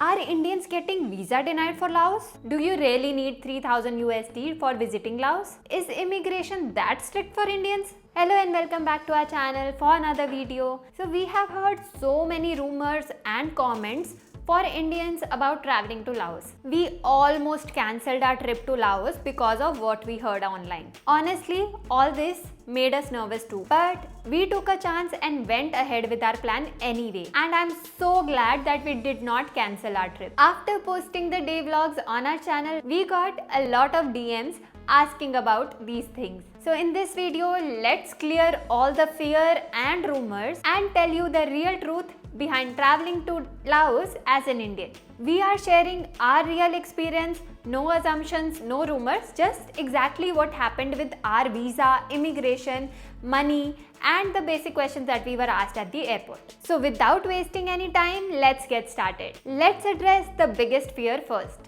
Are Indians getting visa denied for Laos? Do you really need 3000 USD for visiting Laos? Is immigration that strict for Indians? Hello and welcome back to our channel for another video. So we have heard so many rumors and comments for Indians about traveling to Laos. We almost cancelled our trip to Laos because of what we heard online. Honestly, all this made us nervous too. But we took a chance and went ahead with our plan anyway. And I'm so glad that we did not cancel our trip. After posting the day vlogs on our channel, we got a lot of DMs asking about these things. So in this video, let's clear all the fear and rumors and tell you the real truth behind traveling to Laos as an Indian. We are sharing our real experience, no assumptions, no rumors, just exactly what happened with our visa, immigration, money, and the basic questions that we were asked at the airport. So without wasting any time, let's get started. Let's address the biggest fear first.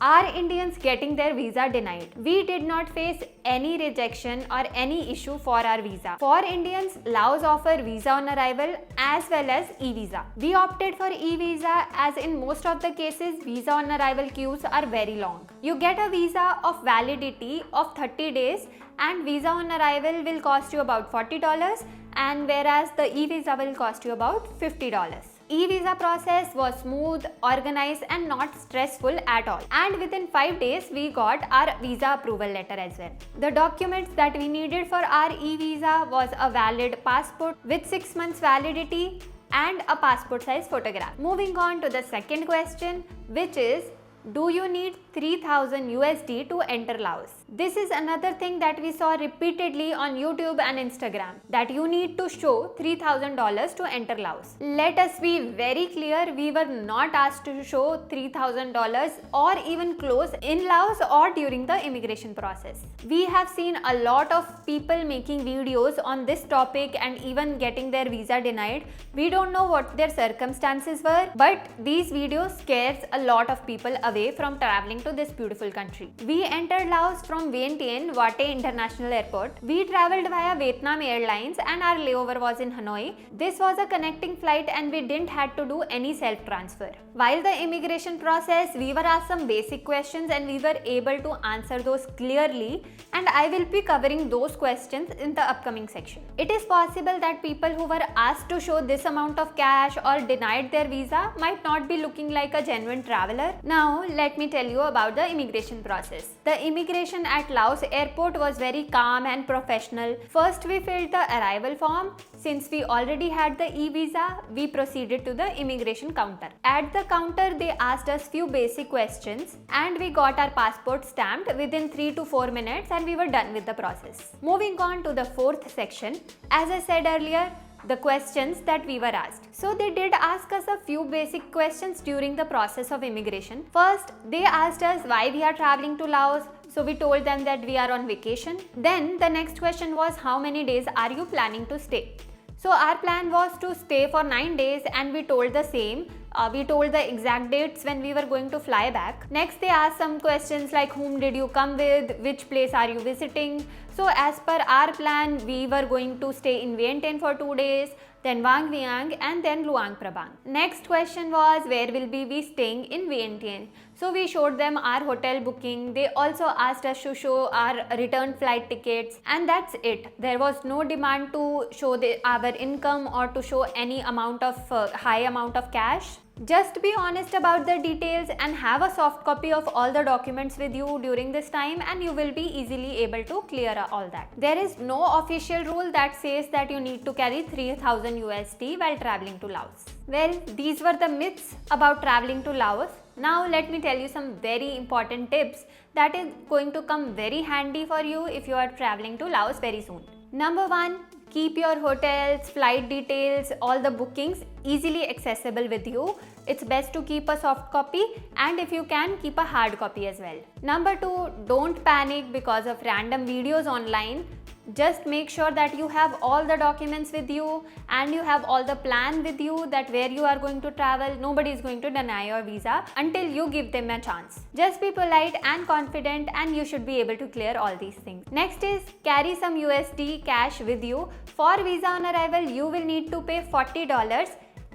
Are Indians getting their visa denied? We did not face any rejection or any issue for our visa. For Indians, Laos offer visa on arrival as well as e-visa. We opted for e-visa as in most of the cases, visa on arrival queues are very long. You get a visa of validity of 30 days and visa on arrival will cost you about $40, and whereas the e-visa will cost you about $50. E-visa process was smooth, organized and not stressful at all. And within 5 days, we got our visa approval letter as well. The documents that we needed for our e-visa was a valid passport with 6 months validity and a passport size photograph. Moving on to the second question, which is, do you need 3000 USD to enter Laos? This is another thing that we saw repeatedly on YouTube and Instagram, that you need to show $3000 to enter Laos. Let us be very clear, we were not asked to show $3000 or even close in Laos or during the immigration process. We have seen a lot of people making videos on this topic and even getting their visa denied. We don't know what their circumstances were, but these videos scares a lot of people away from traveling to this beautiful country. We entered Laos from Vientiane Vate International Airport. We traveled via Vietnam Airlines and our layover was in Hanoi. This was a connecting flight and we didn't have to do any self-transfer. While the immigration process, we were asked some basic questions and we were able to answer those clearly, and I will be covering those questions in the upcoming section. It is possible that people who were asked to show this amount of cash or denied their visa might not be looking like a genuine traveler. Now, let me tell you about the immigration process. The immigration at Laos airport was very calm and professional. First, we filled the arrival form. Since we already had the e-visa, we proceeded to the immigration counter. At the counter, they asked us few basic questions and we got our passport stamped within 3 to 4 minutes and we were done with the process. Moving on to the fourth section, as I said earlier, the questions that we were asked. So they did ask us a few basic questions during the process of immigration. First, they asked us why we are traveling to Laos. So we told them that we are on vacation. Then the next question was, how many days are you planning to stay? So our plan was to stay for 9 days and we told the same. We told the exact dates when we were going to fly back. Next, they asked some questions like, whom did you come with? Which place are you visiting? So as per our plan, we were going to stay in Vientiane for 2 days, then Vang Vieng and then Luang Prabang. Next question was, where will we be staying in Vientiane? So we showed them our hotel booking. They also asked us to show our return flight tickets, and that's it. There was no demand to show our income or to show any amount of high amount of cash. Just be honest about the details and have a soft copy of all the documents with you during this time and you will be easily able to clear all that. There is no official rule that says that you need to carry 3000 USD while traveling to Laos. Well, these were the myths about traveling to Laos. Now let me tell you some very important tips that is going to come very handy for you if you are traveling to Laos very soon. Number 1, keep your hotels, flight details, all the bookings easily accessible with you. It's best to keep a soft copy and if you can, keep a hard copy as well. Number 2, don't panic because of random videos online. Just make sure that you have all the documents with you and you have all the plan with you that where you are going to travel. Nobody is going to deny your visa until you give them a chance. Just be polite and confident and you should be able to clear all these things. Next is carry some USD cash with you. For visa on arrival, you will need to pay $40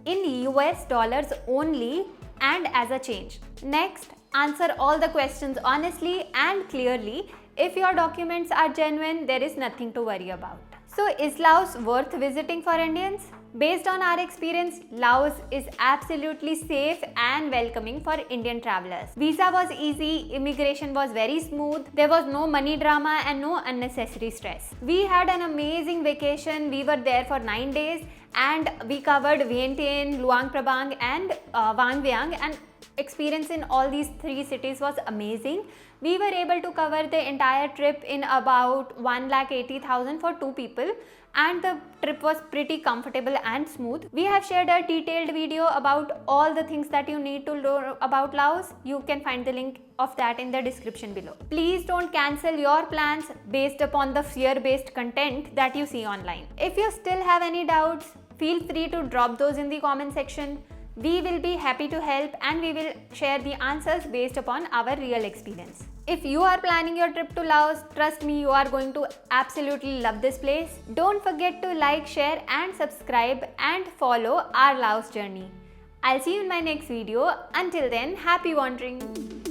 in US dollars only and as a change. Next, answer all the questions honestly and clearly. If your documents are genuine, there is nothing to worry about. So, is Laos worth visiting for Indians? Based on our experience, Laos is absolutely safe and welcoming for Indian travelers. Visa was easy, immigration was very smooth, there was no money drama and no unnecessary stress. We had an amazing vacation. We were there for 9 days and we covered Vientiane, Luang Prabang and Vang Vieng, and experience in all these 3 cities was amazing. We were able to cover the entire trip in about 1,80,000 for 2 people, and the trip was pretty comfortable and smooth. We have shared a detailed video about all the things that you need to know about Laos. You can find the link of that in the description below. Please don't cancel your plans based upon the fear-based content that you see online. If you still have any doubts, feel free to drop those in the comment section. We will be happy to help and we will share the answers based upon our real experience. If you are planning your trip to Laos, trust me, you are going to absolutely love this place. Don't forget to like, share and subscribe and follow our Laos journey. I'll see you in my next video. Until then, happy wandering!